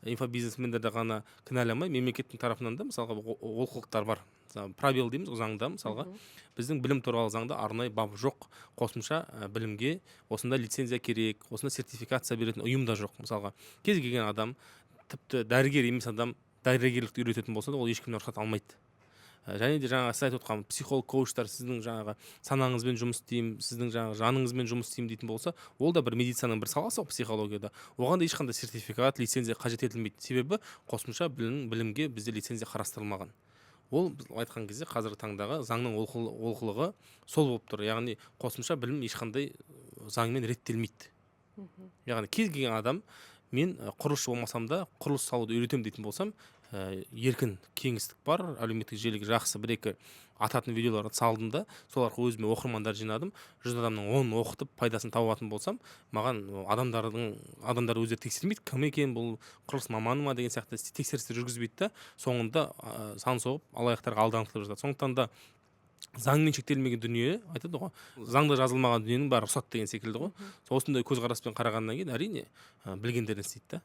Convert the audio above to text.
инфобизнесмендерді ғана кінәламай, мемлекеттің тарапынан да мысалға олқылықтар бар. Пробел дейміз заңда, мысалға біздің білім туралы заңда арнайы бап жоқ. Қосымша білімге осында лицензия керек, осында сертификация беретін ұйым да жоқ. Мысалға кез келген адам, тіпті дәрігер емес адам дәрігерлікті үйрететін болса да, ол ешкімнен рұқсат алмайды. Және де жаңағы сіз айтып отқан психолог, коучтар сіздің жаңағы санаңызбен жұмыс істеймін, сіздің жаңағы жаныңызбен жұмыс істеймін дейтін болса, ол да бір медицинаның бір саласы психологияда. Оған да ешқандай сертификат, лицензия қажет етілмейді. Себебі қосымша білімге бізде лицензия қарастырылмаған. Ол біз айтқан кезде қазіргі таңдағы заңның олқылығы сол болып тұр. Яғни қосымша білім ешқандай заңмен реттелмейді. Яғни кез келген адам, мен құрылысшы болмасам да құрылыс салуды үйретемін дейтін болсам, еркін кеңістік бар, әлеуметтік желіге жақсы бір-екі ататын видеоларды салдым да, сол арқылы өзіме оқырмандар жинадым. 100 адамның 10-ын оқытып пайдасын табатын болсам, маған адамдар өздері тексермейді, кім екен, бұл құрылыс маманы ма деген сияқты тексерістер жүргізбейді да, соңында сан соғып алаяқтарға алданытылып жатады. Сондықтан да заңмен шектелмеген дүние, айтады ғой, заңда жазылмаған дүниенің бәрі рұқсат деген секілді ғой. Осындай көзқараспен қарағаннан кейін әрине білгендерін істейді да.